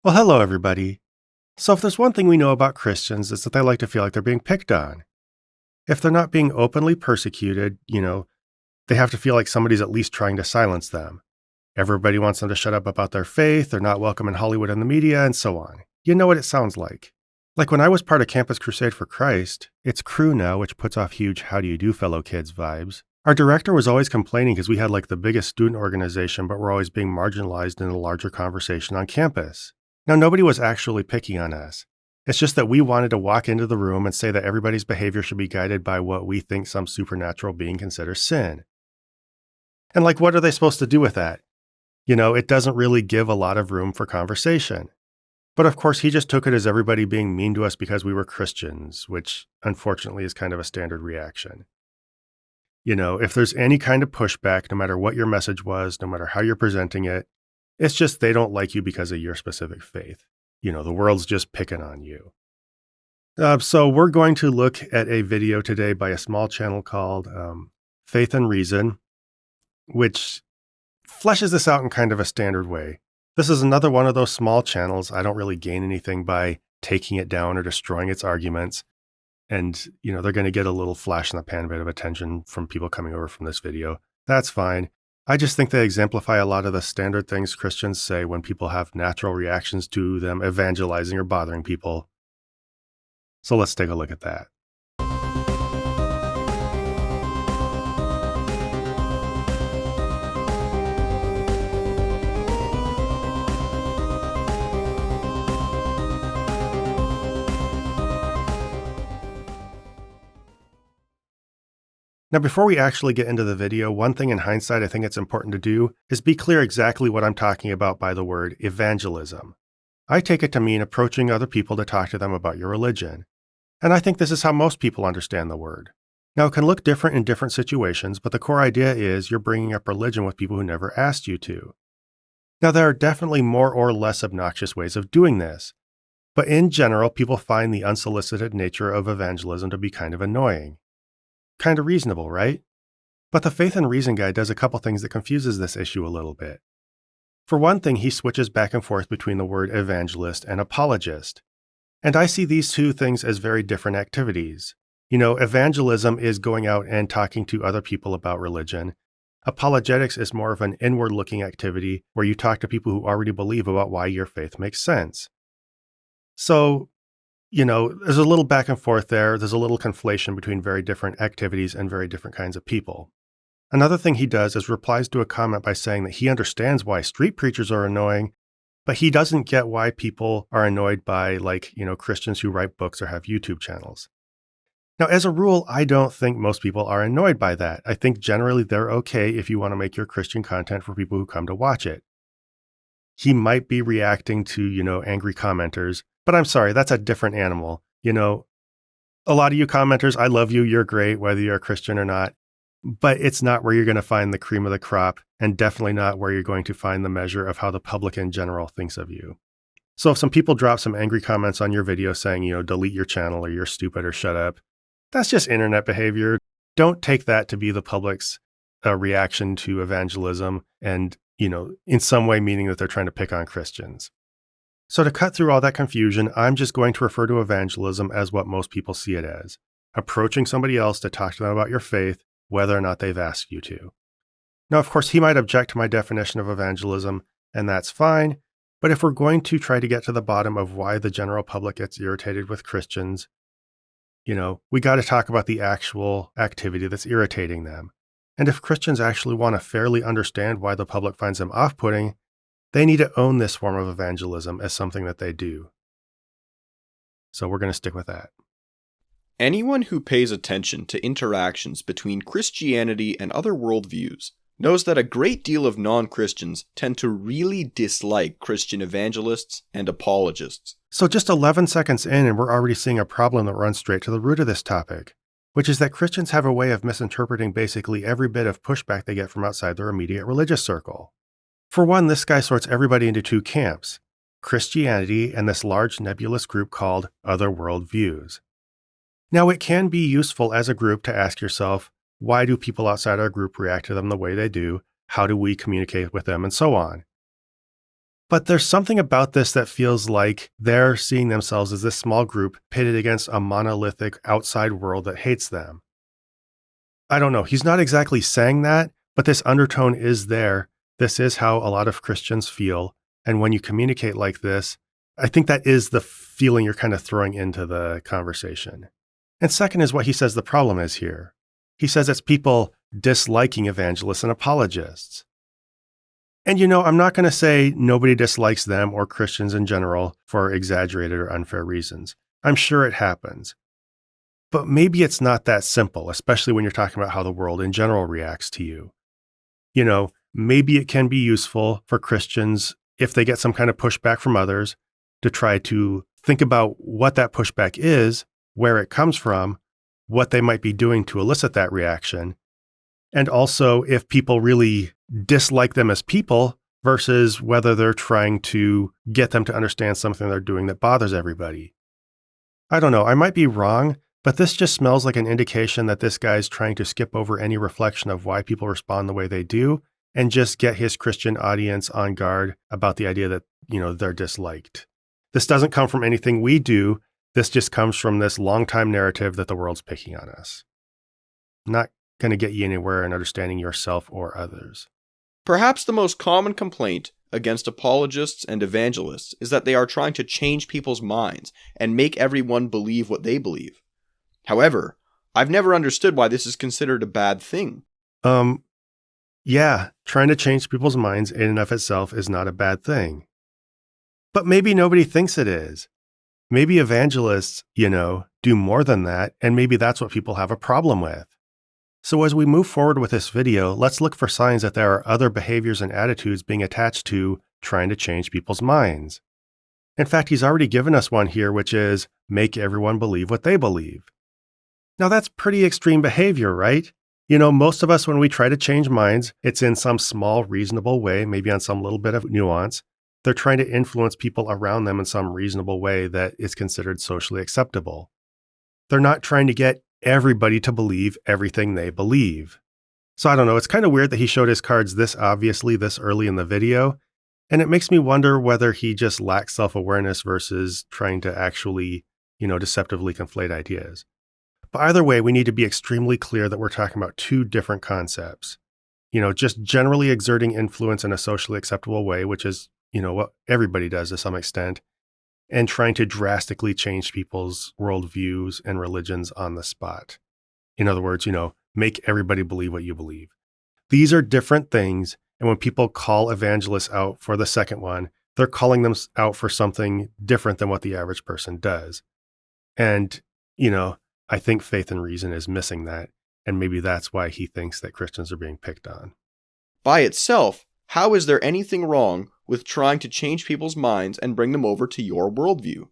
Well, hello, everybody. So, if there's one thing we know about Christians, it's that they like to feel like they're being picked on. If they're not being openly persecuted, they have to feel like somebody's at least trying to silence them. Everybody wants them to shut up about their faith, they're not welcome in Hollywood and the media, and so on. You know what it sounds like. Like when I was part of Campus Crusade for Christ, it's Crew now, which puts off huge how do you do, fellow kids vibes. Our director was always complaining because we had like the biggest student organization, but we're always being marginalized in a larger conversation on campus. Now, nobody was actually picking on us. It's just that we wanted to walk into the room and say that everybody's behavior should be guided by what we think some supernatural being considers sin. And like, what are they supposed to do with that? It doesn't really give a lot of room for conversation. But of course, he just took it as everybody being mean to us because we were Christians, which unfortunately is kind of a standard reaction. If there's any kind of pushback, no matter what your message was, no matter how you're presenting it, it's just they don't like you because of your specific faith. The world's just picking on you. So we're going to look at a video today by a small channel called Faith and Reason, which fleshes this out in kind of a standard way. This is another one of those small channels. I don't really gain anything by taking it down or destroying its arguments. And, they're going to get a little flash in the pan bit of attention from people coming over from this video. That's fine. I just think they exemplify a lot of the standard things Christians say when people have natural reactions to them evangelizing or bothering people. So let's take a look at that. Now, before we actually get into the video, one thing in hindsight I think it's important to do is be clear exactly what I'm talking about by the word evangelism. I take it to mean approaching other people to talk to them about your religion. And I think this is how most people understand the word. Now, it can look different in different situations, but the core idea is you're bringing up religion with people who never asked you to. Now, there are definitely more or less obnoxious ways of doing this. But in general, people find the unsolicited nature of evangelism to be kind of annoying. Kind of reasonable, right? But the Faith and Reason guy does a couple things that confuses this issue a little bit. For one thing, he switches back and forth between the word evangelist and apologist. And I see these two things as very different activities. Evangelism is going out and talking to other people about religion. Apologetics is more of an inward-looking activity where you talk to people who already believe about why your faith makes sense. So, there's a little back and forth there. There's a little conflation between very different activities and very different kinds of people. Another thing he does is replies to a comment by saying that he understands why street preachers are annoying, but he doesn't get why people are annoyed by, Christians who write books or have YouTube channels. Now, as a rule, I don't think most people are annoyed by that. I think generally they're okay if you want to make your Christian content for people who come to watch it. He might be reacting to, angry commenters, but I'm sorry, that's a different animal. A lot of you commenters, I love you, you're great, whether you're a Christian or not, but it's not where you're going to find the cream of the crop, and definitely not where you're going to find the measure of how the public in general thinks of you. So if some people drop some angry comments on your video saying, delete your channel or you're stupid or shut up, that's just internet behavior. Don't take that to be the public's reaction to evangelism and, in some way meaning that they're trying to pick on Christians. So to cut through all that confusion, I'm just going to refer to evangelism as what most people see it as, approaching somebody else to talk to them about your faith, whether or not they've asked you to. Now, of course, he might object to my definition of evangelism, and that's fine, but if we're going to try to get to the bottom of why the general public gets irritated with Christians, we got to talk about the actual activity that's irritating them. And if Christians actually want to fairly understand why the public finds them off-putting, they need to own this form of evangelism as something that they do. So we're going to stick with that. Anyone who pays attention to interactions between Christianity and other worldviews knows that a great deal of non-Christians tend to really dislike Christian evangelists and apologists. So just 11 seconds in and we're already seeing a problem that runs straight to the root of this topic, which is that Christians have a way of misinterpreting basically every bit of pushback they get from outside their immediate religious circle. For one, this guy sorts everybody into two camps, Christianity and this large nebulous group called other worldviews. Now, it can be useful as a group to ask yourself, why do people outside our group react to them the way they do? How do we communicate with them? And so on. But there's something about this that feels like they're seeing themselves as this small group pitted against a monolithic outside world that hates them. I don't know. He's not exactly saying that, but this undertone is there. This is how a lot of Christians feel. And when you communicate like this, I think that is the feeling you're kind of throwing into the conversation. And second is what he says the problem is here. He says it's people disliking evangelists and apologists. And I'm not going to say nobody dislikes them or Christians in general for exaggerated or unfair reasons. I'm sure it happens. But maybe it's not that simple, especially when you're talking about how the world in general reacts to you. Maybe it can be useful for Christians, if they get some kind of pushback from others, to try to think about what that pushback is, where it comes from, what they might be doing to elicit that reaction. And also if people really dislike them as people versus whether they're trying to get them to understand something they're doing that bothers everybody. I don't know, I might be wrong, but this just smells like an indication that this guy's trying to skip over any reflection of why people respond the way they do and just get his Christian audience on guard about the idea that, they're disliked. This doesn't come from anything we do. This just comes from this long-time narrative that the world's picking on us. Not going to get you anywhere in understanding yourself or others. Perhaps the most common complaint against apologists and evangelists is that they are trying to change people's minds and make everyone believe what they believe. However, I've never understood why this is considered a bad thing. Yeah, trying to change people's minds in and of itself is not a bad thing. But maybe nobody thinks it is. Maybe evangelists, do more than that, and maybe that's what people have a problem with. So as we move forward with this video, let's look for signs that there are other behaviors and attitudes being attached to trying to change people's minds. In fact, he's already given us one here, which is make everyone believe what they believe. Now that's pretty extreme behavior, right? Most of us, when we try to change minds, it's in some small, reasonable way, maybe on some little bit of nuance. They're trying to influence people around them in some reasonable way that is considered socially acceptable. They're not trying to get everybody to believe everything they believe. So I don't know, it's kind of weird that he showed his cards this obviously this early in the video, and it makes me wonder whether he just lacks self-awareness versus trying to actually, deceptively conflate ideas. But either way, we need to be extremely clear that we're talking about two different concepts. Just generally exerting influence in a socially acceptable way, which is, what everybody does to some extent, and trying to drastically change people's worldviews and religions on the spot. In other words, make everybody believe what you believe. These are different things, and when people call evangelists out for the second one, they're calling them out for something different than what the average person does. And, I think faith and reason is missing that, and maybe that's why he thinks that Christians are being picked on. By itself, how is there anything wrong with trying to change people's minds and bring them over to your worldview?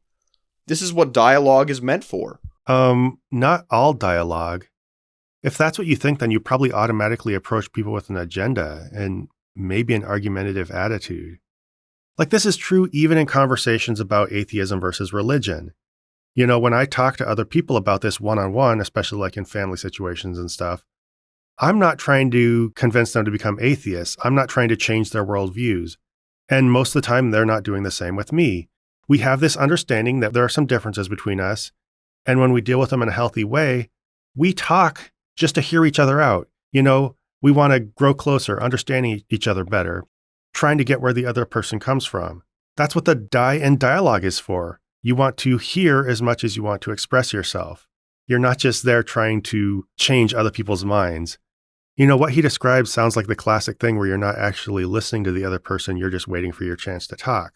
This is what dialogue is meant for. Not all dialogue. If that's what you think, then you probably automatically approach people with an agenda and maybe an argumentative attitude. Like this is true even in conversations about atheism versus religion. When I talk to other people about this one-on-one, especially like in family situations and stuff, I'm not trying to convince them to become atheists. I'm not trying to change their worldviews. And most of the time, they're not doing the same with me. We have this understanding that there are some differences between us. And when we deal with them in a healthy way, we talk just to hear each other out. We want to grow closer, understanding each other better, trying to get where the other person comes from. That's what the dialogue is for. You want to hear as much as you want to express yourself. You're not just there trying to change other people's minds. What he describes sounds like the classic thing where you're not actually listening to the other person, you're just waiting for your chance to talk.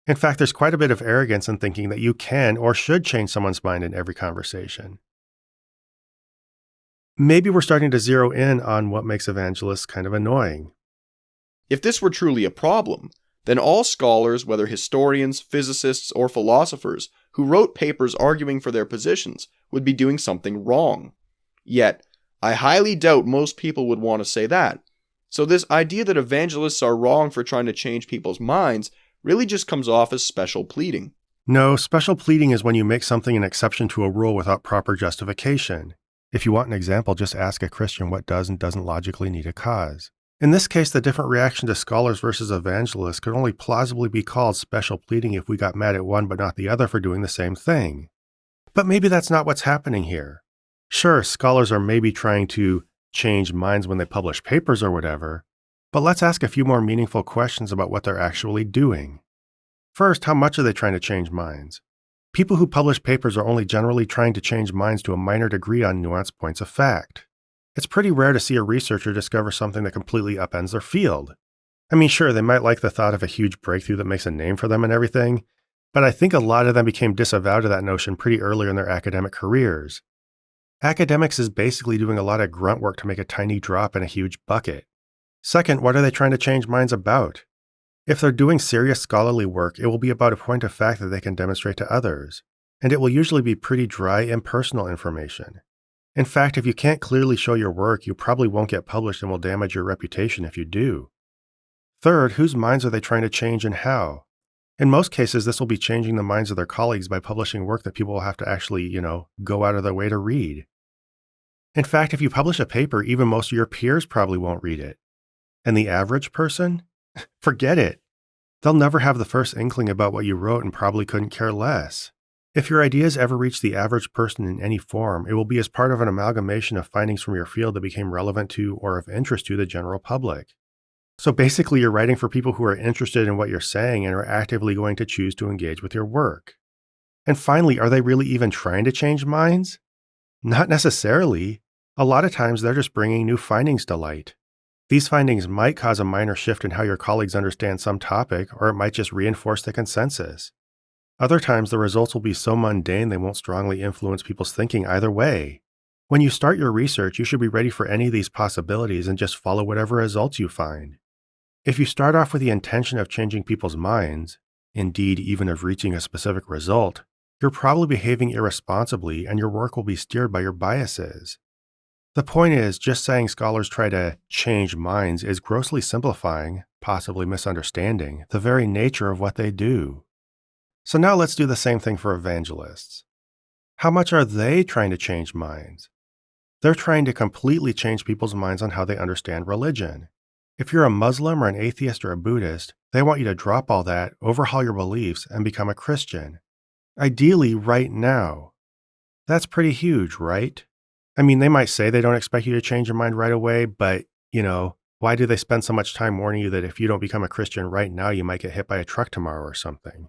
In fact, there's quite a bit of arrogance in thinking that you can or should change someone's mind in every conversation. Maybe we're starting to zero in on what makes evangelists kind of annoying. If this were truly a problem, then all scholars, whether historians, physicists, or philosophers, who wrote papers arguing for their positions, would be doing something wrong. Yet, I highly doubt most people would want to say that. So this idea that evangelists are wrong for trying to change people's minds really just comes off as special pleading. No, special pleading is when you make something an exception to a rule without proper justification. If you want an example, just ask a Christian what does and doesn't logically need a cause. In this case, the different reaction to scholars versus evangelists could only plausibly be called special pleading if we got mad at one but not the other for doing the same thing. But maybe that's not what's happening here. Sure, scholars are maybe trying to change minds when they publish papers or whatever, but let's ask a few more meaningful questions about what they're actually doing. First, how much are they trying to change minds? People who publish papers are only generally trying to change minds to a minor degree on nuanced points of fact. It's pretty rare to see a researcher discover something that completely upends their field. I mean, sure, they might like the thought of a huge breakthrough that makes a name for them and everything, but I think a lot of them became disavowed of that notion pretty early in their academic careers. Academics is basically doing a lot of grunt work to make a tiny drop in a huge bucket. Second, what are they trying to change minds about? If they're doing serious scholarly work, it will be about a point of fact that they can demonstrate to others, and it will usually be pretty dry, impersonal information. In fact, if you can't clearly show your work, you probably won't get published and will damage your reputation if you do. Third, whose minds are they trying to change and how? In most cases, this will be changing the minds of their colleagues by publishing work that people will have to actually, go out of their way to read. In fact, if you publish a paper, even most of your peers probably won't read it. And the average person? Forget it. They'll never have the first inkling about what you wrote and probably couldn't care less. If your ideas ever reach the average person in any form, it will be as part of an amalgamation of findings from your field that became relevant to or of interest to the general public. So basically, you're writing for people who are interested in what you're saying and are actively going to choose to engage with your work. And finally, are they really even trying to change minds? Not necessarily. A lot of times, they're just bringing new findings to light. These findings might cause a minor shift in how your colleagues understand some topic, or it might just reinforce the consensus. Other times, the results will be so mundane they won't strongly influence people's thinking either way. When you start your research, you should be ready for any of these possibilities and just follow whatever results you find. If you start off with the intention of changing people's minds, indeed even of reaching a specific result, you're probably behaving irresponsibly and your work will be steered by your biases. The point is, just saying scholars try to change minds is grossly simplifying, possibly misunderstanding, the very nature of what they do. So now let's do the same thing for evangelists. How much are they trying to change minds? They're trying to completely change people's minds on how they understand religion. If you're a Muslim or an atheist or a Buddhist, they want you to drop all that, overhaul your beliefs, and become a Christian. Ideally, right now. That's pretty huge, right? I mean, they might say they don't expect you to change your mind right away, but, why do they spend so much time warning you that if you don't become a Christian right now, you might get hit by a truck tomorrow or something?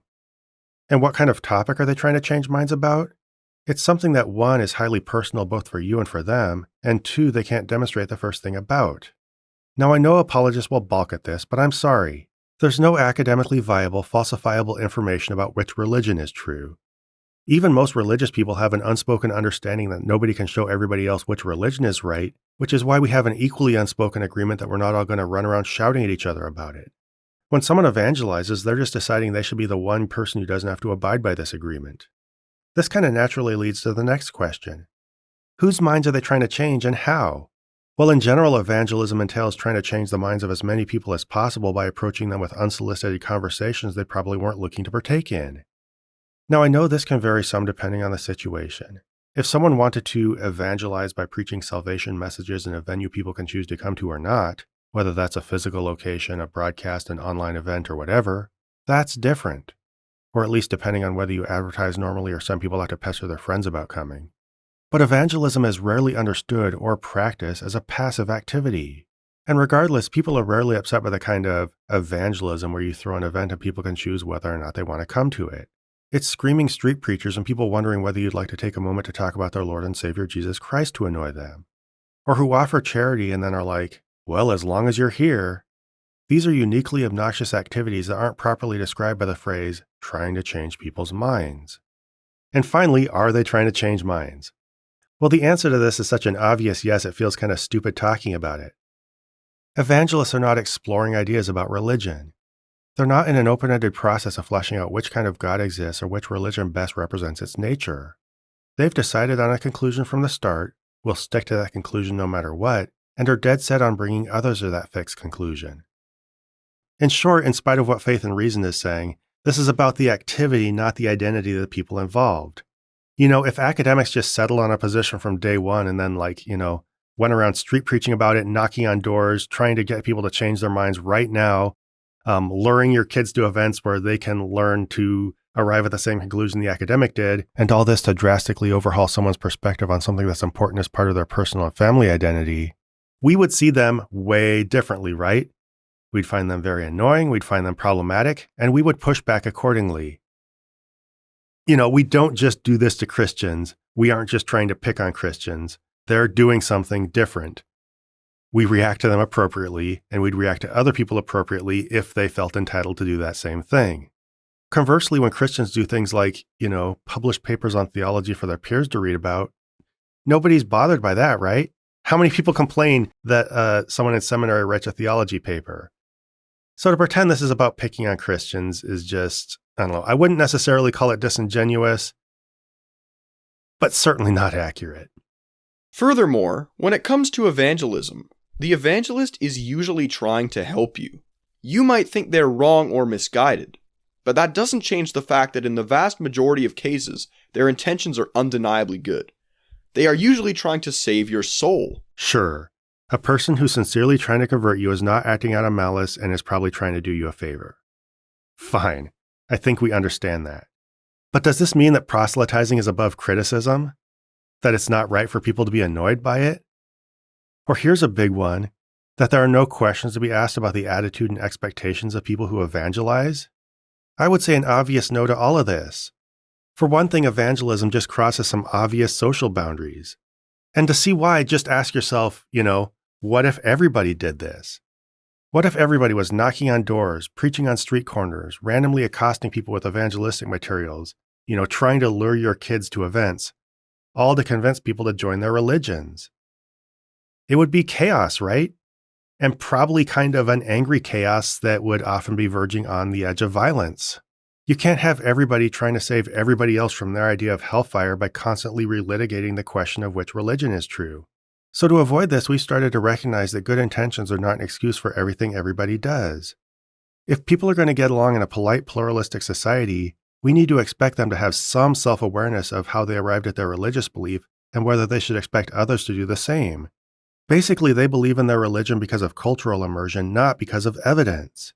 And what kind of topic are they trying to change minds about? It's something that, one, is highly personal both for you and for them, and two, they can't demonstrate the first thing about. Now, I know apologists will balk at this, but I'm sorry. There's no academically viable, falsifiable information about which religion is true. Even most religious people have an unspoken understanding that nobody can show everybody else which religion is right, which is why we have an equally unspoken agreement that we're not all going to run around shouting at each other about it. When someone evangelizes, they're just deciding they should be the one person who doesn't have to abide by this agreement. This kind of naturally leads to the next question. Whose minds are they trying to change and how? Well, in general, evangelism entails trying to change the minds of as many people as possible by approaching them with unsolicited conversations they probably weren't looking to partake in. Now, I know this can vary some depending on the situation. If someone wanted to evangelize by preaching salvation messages in a venue people can choose to come to or not, whether that's a physical location, a broadcast, an online event, or whatever, that's different. Or at least depending on whether you advertise normally or some people have to pester their friends about coming. But evangelism is rarely understood or practiced as a passive activity. And regardless, people are rarely upset by the kind of evangelism where you throw an event and people can choose whether or not they want to come to it. It's screaming street preachers and people wondering whether you'd like to take a moment to talk about their Lord and Savior Jesus Christ to annoy them. Or who offer charity and then are like, well, as long as you're here. These are uniquely obnoxious activities that aren't properly described by the phrase, trying to change people's minds. And finally, are they trying to change minds? Well, the answer to this is such an obvious yes, it feels kind of stupid talking about it. Evangelists are not exploring ideas about religion. They're not in an open-ended process of fleshing out which kind of God exists or which religion best represents its nature. They've decided on a conclusion from the start, will stick to that conclusion no matter what, and are dead set on bringing others to that fixed conclusion. In short, in spite of what Faith and Reason is saying, this is about the activity, not the identity of the people involved. If academics just settle on a position from day one and then went around street preaching about it, knocking on doors, trying to get people to change their minds right now, luring your kids to events where they can learn to arrive at the same conclusion the academic did, and all this to drastically overhaul someone's perspective on something that's important as part of their personal and family identity, we would see them way differently, right? We'd find them very annoying, we'd find them problematic, and we would push back accordingly. We don't just do this to Christians. We aren't just trying to pick on Christians. They're doing something different. We react to them appropriately, and we'd react to other people appropriately if they felt entitled to do that same thing. Conversely, when Christians do things like, publish papers on theology for their peers to read about, nobody's bothered by that, right? How many people complain that someone in seminary writes a theology paper? So to pretend this is about picking on Christians is just, I don't know, I wouldn't necessarily call it disingenuous, but certainly not accurate. Furthermore, when it comes to evangelism, the evangelist is usually trying to help you. You might think they're wrong or misguided, but that doesn't change the fact that in the vast majority of cases, their intentions are undeniably good. They are usually trying to save your soul. Sure, a person who's sincerely trying to convert you is not acting out of malice and is probably trying to do you a favor. Fine, I think we understand that. But does this mean that proselytizing is above criticism? That it's not right for people to be annoyed by it? Or here's a big one, that there are no questions to be asked about the attitude and expectations of people who evangelize? I would say an obvious no to all of this. For one thing, evangelism just crosses some obvious social boundaries. And to see why, just ask yourself, what if everybody did this? What if everybody was knocking on doors, preaching on street corners, randomly accosting people with evangelistic materials, trying to lure your kids to events, all to convince people to join their religions? It would be chaos, right? And probably kind of an angry chaos that would often be verging on the edge of violence. You can't have everybody trying to save everybody else from their idea of hellfire by constantly relitigating the question of which religion is true. So to avoid this, we started to recognize that good intentions are not an excuse for everything everybody does. If people are going to get along in a polite, pluralistic society, we need to expect them to have some self-awareness of how they arrived at their religious belief and whether they should expect others to do the same. Basically, they believe in their religion because of cultural immersion, not because of evidence.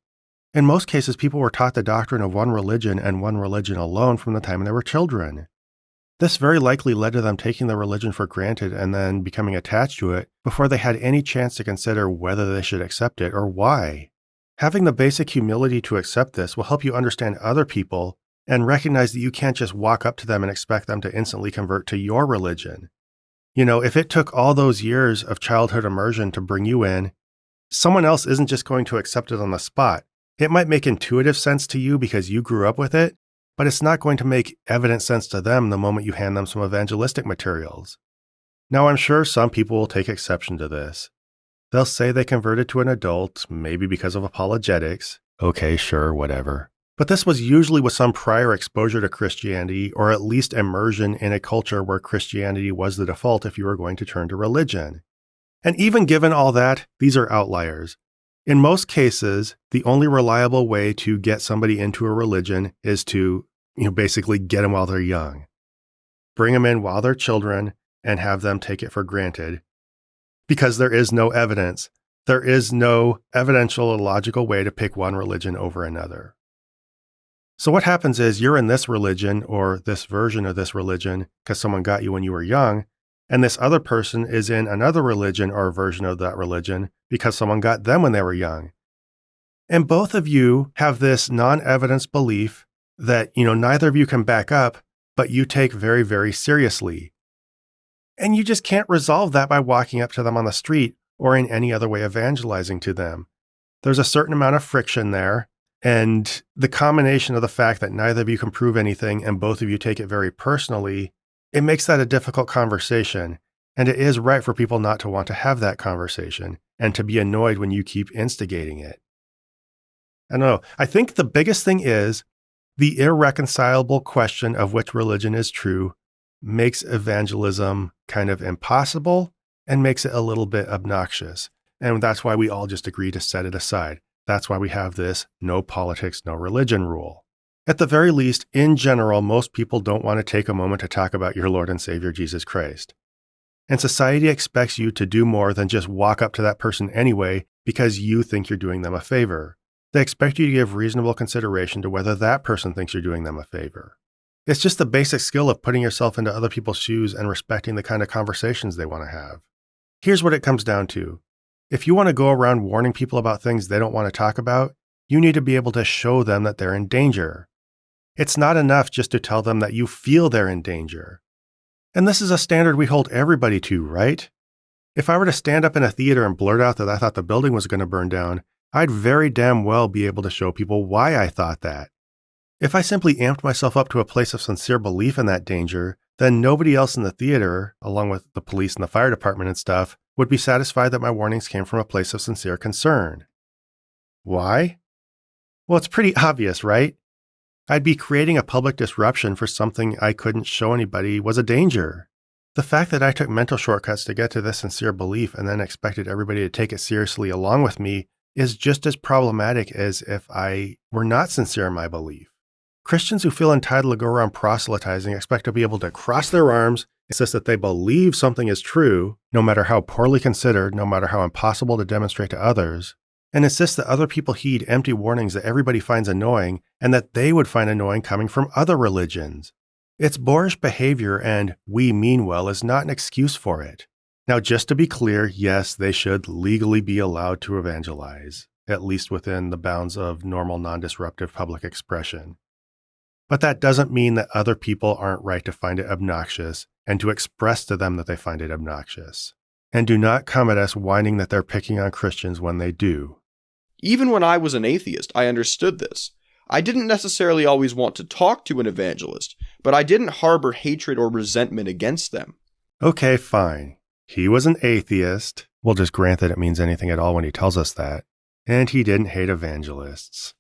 In most cases, people were taught the doctrine of one religion and one religion alone from the time they were children. This very likely led to them taking their religion for granted and then becoming attached to it before they had any chance to consider whether they should accept it or why. Having the basic humility to accept this will help you understand other people and recognize that you can't just walk up to them and expect them to instantly convert to your religion. If it took all those years of childhood immersion to bring you in, someone else isn't just going to accept it on the spot. It might make intuitive sense to you because you grew up with it, but it's not going to make evident sense to them the moment you hand them some evangelistic materials. Now, I'm sure some people will take exception to this. They'll say they converted to an adult, maybe because of apologetics. Okay, sure, whatever. But this was usually with some prior exposure to Christianity, or at least immersion in a culture where Christianity was the default if you were going to turn to religion. And even given all that, these are outliers. In most cases, the only reliable way to get somebody into a religion is to, basically get them while they're young. Bring them in while they're children and have them take it for granted. Because there is no evidence. There is no evidential or logical way to pick one religion over another. So what happens is you're in this religion or this version of this religion because someone got you when you were young, and this other person is in another religion or version of that religion because someone got them when they were young. And both of you have this non-evidence belief that, neither of you can back up, but you take very, very seriously. And you just can't resolve that by walking up to them on the street or in any other way evangelizing to them. There's a certain amount of friction there. And the combination of the fact that neither of you can prove anything and both of you take it very personally, it makes that a difficult conversation. And it is right for people not to want to have that conversation and to be annoyed when you keep instigating it. I don't know. I think the biggest thing is the irreconcilable question of which religion is true makes evangelism kind of impossible and makes it a little bit obnoxious. And that's why we all just agree to set it aside. That's why we have this no politics, no religion rule. At the very least, in general, most people don't want to take a moment to talk about your Lord and Savior Jesus Christ. And society expects you to do more than just walk up to that person anyway because you think you're doing them a favor. They expect you to give reasonable consideration to whether that person thinks you're doing them a favor. It's just the basic skill of putting yourself into other people's shoes and respecting the kind of conversations they want to have. Here's what it comes down to. If you want to go around warning people about things they don't want to talk about, you need to be able to show them that they're in danger. It's not enough just to tell them that you feel they're in danger. And this is a standard we hold everybody to, right? If I were to stand up in a theater and blurt out that I thought the building was going to burn down, I'd very damn well be able to show people why I thought that. If I simply amped myself up to a place of sincere belief in that danger, then nobody else in the theater, along with the police and the fire department and stuff, would be satisfied that my warnings came from a place of sincere concern. Why? Well, it's pretty obvious, right? I'd be creating a public disruption for something I couldn't show anybody was a danger. The fact that I took mental shortcuts to get to this sincere belief and then expected everybody to take it seriously along with me is just as problematic as if I were not sincere in my belief. Christians who feel entitled to go around proselytizing expect to be able to cross their arms, insist that they believe something is true, no matter how poorly considered, no matter how impossible to demonstrate to others, and insist that other people heed empty warnings that everybody finds annoying and that they would find annoying coming from other religions. It's boorish behavior, and we mean well is not an excuse for it. Now, just to be clear, yes, they should legally be allowed to evangelize, at least within the bounds of normal non-disruptive public expression. But that doesn't mean that other people aren't right to find it obnoxious and to express to them that they find it obnoxious. And do not come at us whining that they're picking on Christians when they do. Even when I was an atheist, I understood this. I didn't necessarily always want to talk to an evangelist, but I didn't harbor hatred or resentment against them. Okay, fine. He was an atheist. We'll just grant that it means anything at all when he tells us that. And he didn't hate evangelists.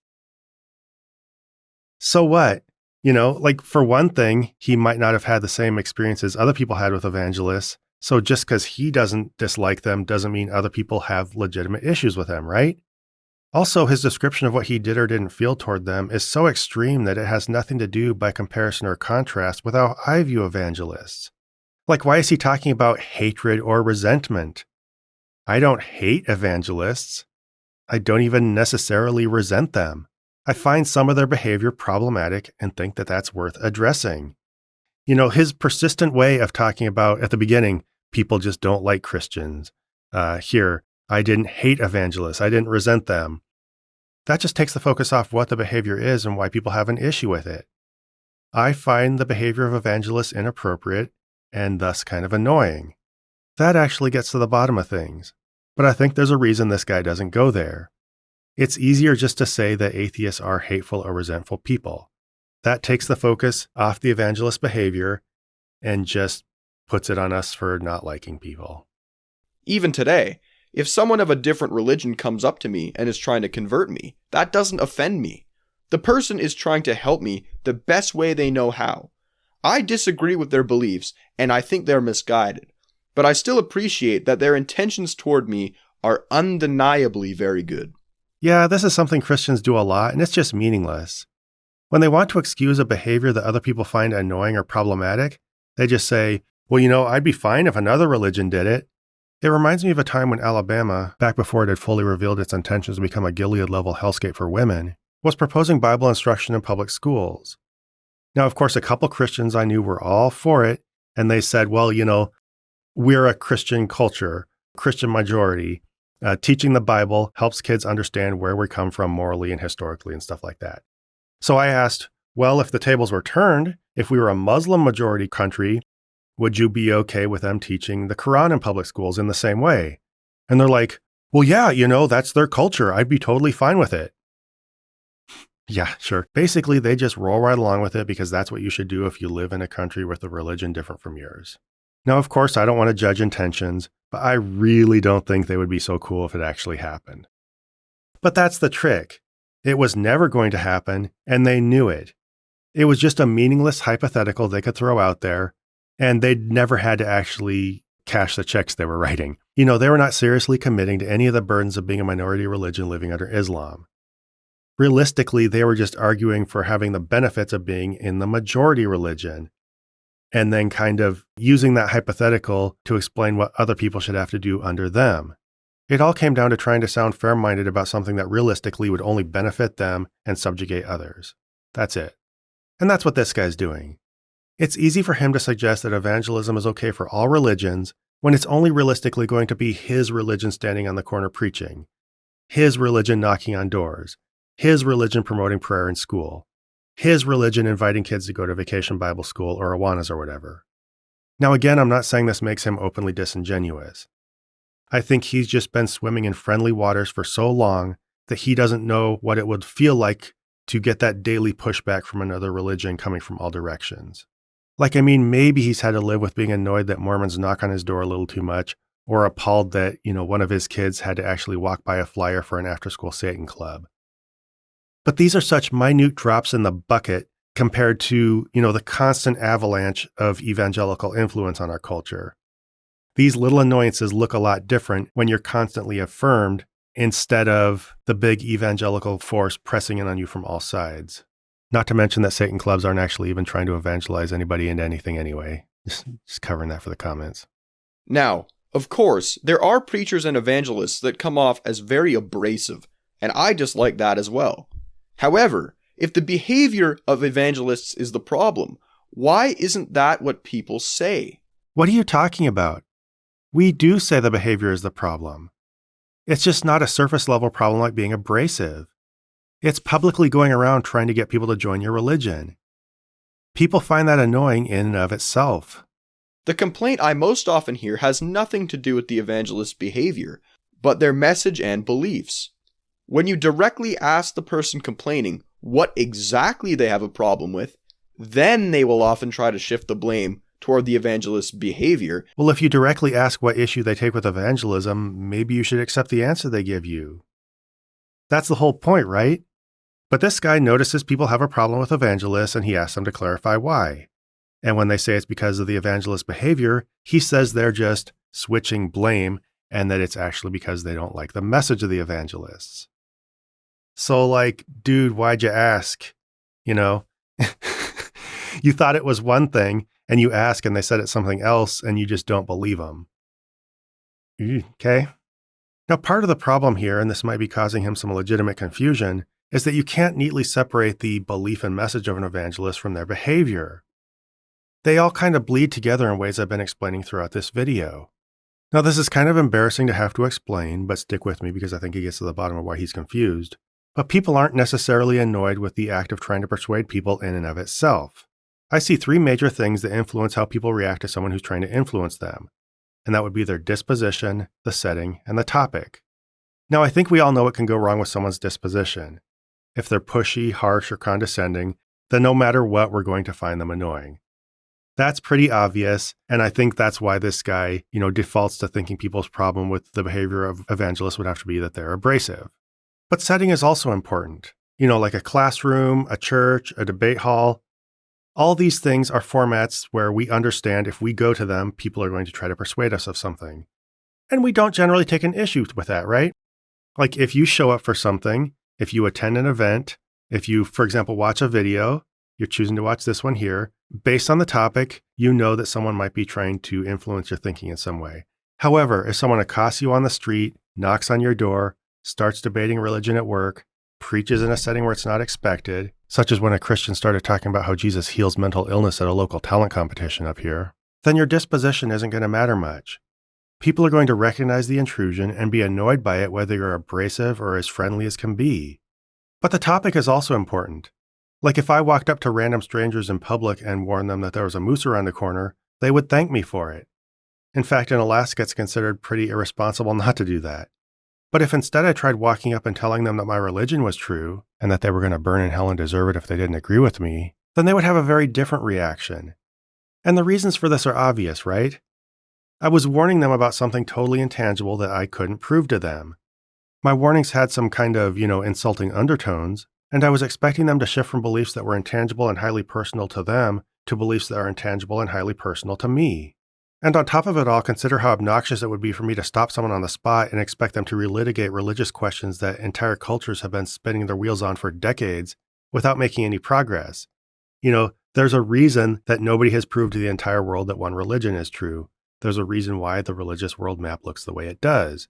So what? For one thing, he might not have had the same experiences other people had with evangelists. So just because he doesn't dislike them doesn't mean other people have legitimate issues with them, right? Also, his description of what he did or didn't feel toward them is so extreme that it has nothing to do by comparison or contrast with how I view evangelists. Like, why is he talking about hatred or resentment? I don't hate evangelists. I don't even necessarily resent them. I find some of their behavior problematic and think that that's worth addressing. His persistent way of talking about, at the beginning, people just don't like Christians. Here, I didn't hate evangelists. I didn't resent them. That just takes the focus off what the behavior is and why people have an issue with it. I find the behavior of evangelists inappropriate and thus kind of annoying. That actually gets to the bottom of things. But I think there's a reason this guy doesn't go there. It's easier just to say that atheists are hateful or resentful people. That takes the focus off the evangelist behavior and just puts it on us for not liking people. Even today, if someone of a different religion comes up to me and is trying to convert me, that doesn't offend me. The person is trying to help me the best way they know how. I disagree with their beliefs, and I think they're misguided, but I still appreciate that their intentions toward me are undeniably very good. Yeah, this is something Christians do a lot, and it's just meaningless. When they want to excuse a behavior that other people find annoying or problematic, they just say, well, I'd be fine if another religion did it. It reminds me of a time when Alabama, back before it had fully revealed its intentions to become a Gilead-level hellscape for women, was proposing Bible instruction in public schools. Now, of course, a couple Christians I knew were all for it, and they said, well, we're a Christian culture, Christian majority. Teaching the Bible helps kids understand where we come from morally and historically and stuff like that. So I asked, well, if the tables were turned, if we were a Muslim majority country, would you be okay with them teaching the Quran in public schools in the same way? And they're like, well, yeah, that's their culture. I'd be totally fine with it. Yeah, sure. Basically, they just roll right along with it because that's what you should do if you live in a country with a religion different from yours. Now, of course, I don't want to judge intentions, but I really don't think they would be so cool if it actually happened. But that's the trick. It was never going to happen, and they knew it. It was just a meaningless hypothetical they could throw out there, and they'd never had to actually cash the checks they were writing. They were not seriously committing to any of the burdens of being a minority religion living under Islam. Realistically, they were just arguing for having the benefits of being in the majority religion. and then kind of using that hypothetical to explain what other people should have to do under them. It all came down to trying to sound fair-minded about something that realistically would only benefit them and subjugate others. That's it. And that's what this guy's doing. It's easy for him to suggest that evangelism is okay for all religions when it's only realistically going to be his religion standing on the corner preaching, his religion knocking on doors, his religion promoting prayer in school, his religion inviting kids to go to vacation Bible school or Awanas or whatever. Now again, I'm not saying this makes him openly disingenuous. I think he's just been swimming in friendly waters for so long that he doesn't know what it would feel like to get that daily pushback from another religion coming from all directions. Maybe he's had to live with being annoyed that Mormons knock on his door a little too much, or appalled that, one of his kids had to actually walk by a flyer for an after-school Satan club. But these are such minute drops in the bucket compared to, the constant avalanche of evangelical influence on our culture. These little annoyances look a lot different when you're constantly affirmed instead of the big evangelical force pressing in on you from all sides. Not to mention that Satan clubs aren't actually even trying to evangelize anybody into anything anyway. Just covering that for the comments. Now, of course, there are preachers and evangelists that come off as very abrasive, and I dislike that as well. However, if the behavior of evangelists is the problem, why isn't that what people say? What are you talking about? We do say the behavior is the problem. It's just not a surface level problem like being abrasive. It's publicly going around trying to get people to join your religion. People find that annoying in and of itself. The complaint I most often hear has nothing to do with the evangelist's behavior, but their message and beliefs. When you directly ask the person complaining what exactly they have a problem with, then they will often try to shift the blame toward the evangelist's behavior. Well, if you directly ask what issue they take with evangelism, maybe you should accept the answer they give you. That's the whole point, right? But this guy notices people have a problem with evangelists and he asks them to clarify why. And when they say it's because of the evangelist's behavior, he says they're just switching blame and that it's actually because they don't like the message of the evangelists. So dude, why'd you ask? You thought it was one thing and you ask and they said it's something else and you just don't believe them. Okay? Now, part of the problem here, and this might be causing him some legitimate confusion, is that you can't neatly separate the belief and message of an evangelist from their behavior. They all kind of bleed together in ways I've been explaining throughout this video. Now, this is kind of embarrassing to have to explain, but stick with me because I think he gets to the bottom of why he's confused. But people aren't necessarily annoyed with the act of trying to persuade people in and of itself. I see three major things that influence how people react to someone who's trying to influence them. And that would be their disposition, the setting, and the topic. Now, I think we all know what can go wrong with someone's disposition. If they're pushy, harsh, or condescending, then no matter what, we're going to find them annoying. That's pretty obvious, and I think that's why this guy, defaults to thinking people's problem with the behavior of evangelists would have to be that they're abrasive. But setting is also important. Like a classroom, a church, a debate hall. All these things are formats where we understand if we go to them, people are going to try to persuade us of something. And we don't generally take an issue with that, right? Like if you show up for something, if you attend an event, if you, for example, watch a video, you're choosing to watch this one here, based on the topic, you know that someone might be trying to influence your thinking in some way. However, if someone accosts you on the street, knocks on your door, starts debating religion at work, preaches in a setting where it's not expected, such as when a Christian started talking about how Jesus heals mental illness at a local talent competition up here, then your disposition isn't going to matter much. People are going to recognize the intrusion and be annoyed by it whether you're abrasive or as friendly as can be. But the topic is also important. Like if I walked up to random strangers in public and warned them that there was a moose around the corner, they would thank me for it. In fact, in Alaska, it's considered pretty irresponsible not to do that. But if instead I tried walking up and telling them that my religion was true and that they were going to burn in hell and deserve it if they didn't agree with me, then they would have a very different reaction. And the reasons for this are obvious, right? I was warning them about something totally intangible that I couldn't prove to them. My warnings had some kind of, insulting undertones, and I was expecting them to shift from beliefs that were intangible and highly personal to them to beliefs that are intangible and highly personal to me. And on top of it all, consider how obnoxious it would be for me to stop someone on the spot and expect them to relitigate religious questions that entire cultures have been spinning their wheels on for decades without making any progress. There's a reason that nobody has proved to the entire world that one religion is true. There's a reason why the religious world map looks the way it does.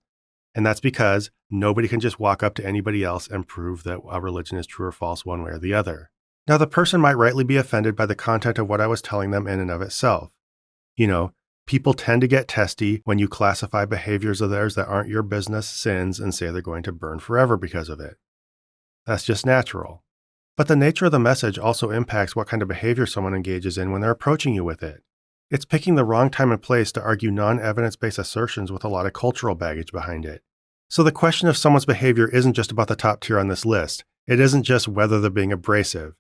And that's because nobody can just walk up to anybody else and prove that a religion is true or false one way or the other. Now, the person might rightly be offended by the content of what I was telling them in and of itself. People tend to get testy when you classify behaviors of theirs that aren't your business sins and say they're going to burn forever because of it. That's just natural. But the nature of the message also impacts what kind of behavior someone engages in when they're approaching you with it. It's picking the wrong time and place to argue non-evidence-based assertions with a lot of cultural baggage behind it. So the question of someone's behavior isn't just about the top tier on this list. It isn't just whether they're being abrasive.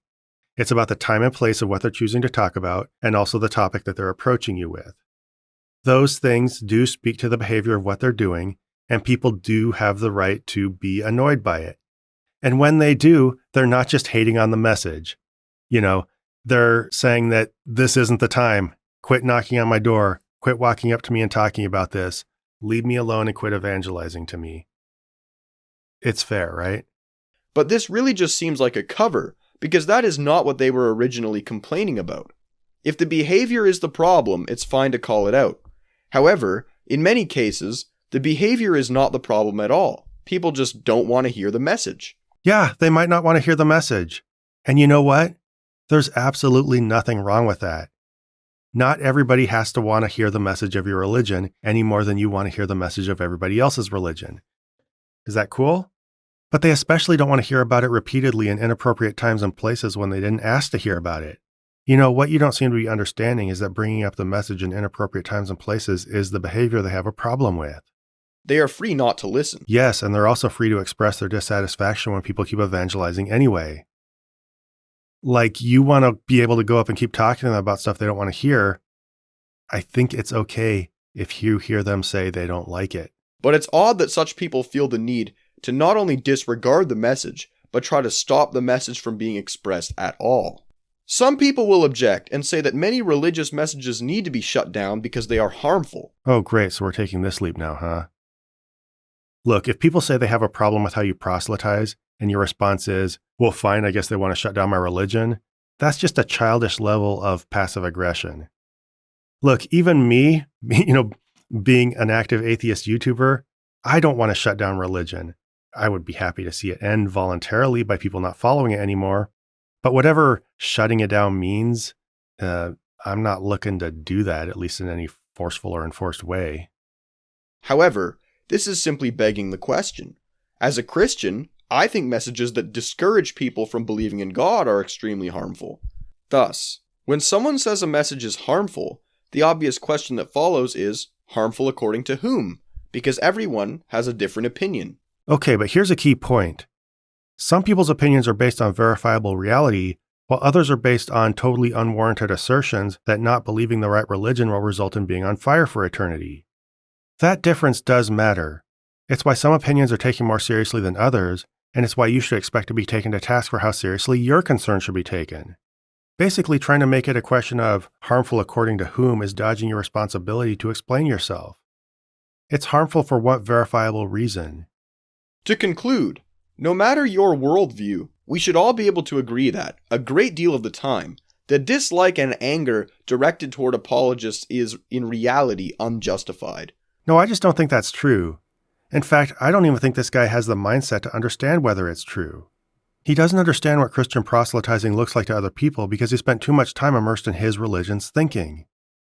It's about the time and place of what they're choosing to talk about and also the topic that they're approaching you with. Those things do speak to the behavior of what they're doing, and people do have the right to be annoyed by it. And when they do, they're not just hating on the message. They're saying that this isn't the time. Quit knocking on my door. Quit walking up to me and talking about this. Leave me alone and quit evangelizing to me. It's fair, right? But this really just seems like a cover, because that is not what they were originally complaining about. If the behavior is the problem, it's fine to call it out. However, in many cases, the behavior is not the problem at all. People just don't want to hear the message. Yeah, they might not want to hear the message. And you know what? There's absolutely nothing wrong with that. Not everybody has to want to hear the message of your religion any more than you want to hear the message of everybody else's religion. Is that cool? But they especially don't want to hear about it repeatedly in inappropriate times and places when they didn't ask to hear about it. What you don't seem to be understanding is that bringing up the message in inappropriate times and places is the behavior they have a problem with. They are free not to listen. Yes, and they're also free to express their dissatisfaction when people keep evangelizing anyway. Like, you want to be able to go up and keep talking to them about stuff they don't want to hear. I think it's okay if you hear them say they don't like it. But it's odd that such people feel the need to not only disregard the message, but try to stop the message from being expressed at all. Some people will object and say that many religious messages need to be shut down because they are harmful. Oh, great, so we're taking this leap now, huh? Look, if people say they have a problem with how you proselytize, and your response is, well, fine, I guess they want to shut down my religion, that's just a childish level of passive aggression. Look, even me, being an active atheist YouTuber, I don't want to shut down religion. I would be happy to see it end voluntarily by people not following it anymore. But whatever shutting it down means, I'm not looking to do that, at least in any forceful or enforced way. However, this is simply begging the question. As a Christian, I think messages that discourage people from believing in God are extremely harmful. Thus, when someone says a message is harmful, the obvious question that follows is, harmful according to whom? Because everyone has a different opinion. Okay, but here's a key point. Some people's opinions are based on verifiable reality, while others are based on totally unwarranted assertions that not believing the right religion will result in being on fire for eternity. That difference does matter. It's why some opinions are taken more seriously than others, and it's why you should expect to be taken to task for how seriously your concerns should be taken. Basically, trying to make it a question of harmful according to whom is dodging your responsibility to explain yourself. It's harmful for what verifiable reason? To conclude, no matter your worldview, we should all be able to agree that, a great deal of the time, the dislike and anger directed toward apologists is, in reality, unjustified. No, I just don't think that's true. In fact, I don't even think this guy has the mindset to understand whether it's true. He doesn't understand what Christian proselytizing looks like to other people because he spent too much time immersed in his religion's thinking.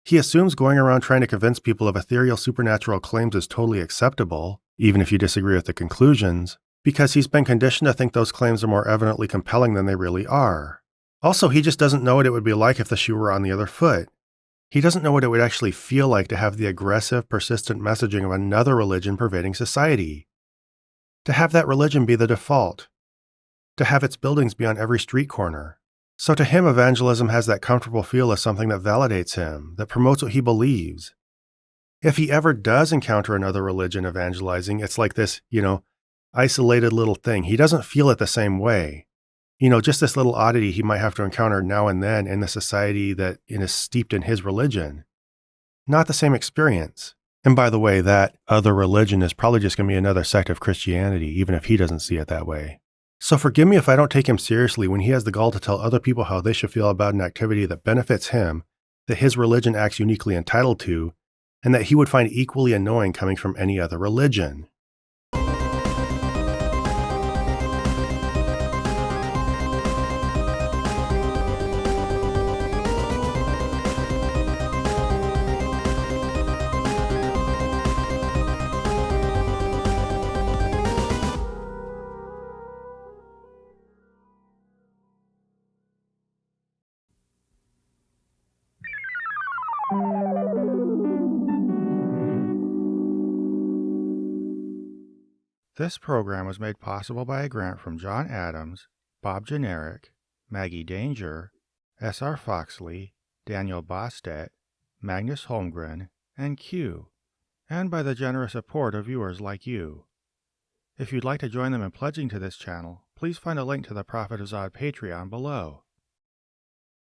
He assumes going around trying to convince people of ethereal supernatural claims is totally acceptable, even if you disagree with the conclusions, because he's been conditioned to think those claims are more evidently compelling than they really are. Also, he just doesn't know what it would be like if the shoe were on the other foot. He doesn't know what it would actually feel like to have the aggressive, persistent messaging of another religion pervading society. To have that religion be the default. To have its buildings be on every street corner. So to him, evangelism has that comfortable feel of something that validates him, that promotes what he believes. If he ever does encounter another religion evangelizing, it's like this, isolated little thing. He doesn't feel it the same way. Just this little oddity he might have to encounter now and then in the society that is steeped in his religion. Not the same experience. And by the way, that other religion is probably just going to be another sect of Christianity, even if he doesn't see it that way. So forgive me if I don't take him seriously when he has the gall to tell other people how they should feel about an activity that benefits him, that his religion acts uniquely entitled to, and that he would find equally annoying coming from any other religion. This program was made possible by a grant from John Adams, Bob Generic, Maggie Danger, S.R. Foxley, Daniel Bostedt, Magnus Holmgren, and Q, and by the generous support of viewers like you. If you'd like to join them in pledging to this channel, please find a link to the Prophet of Zod Patreon below.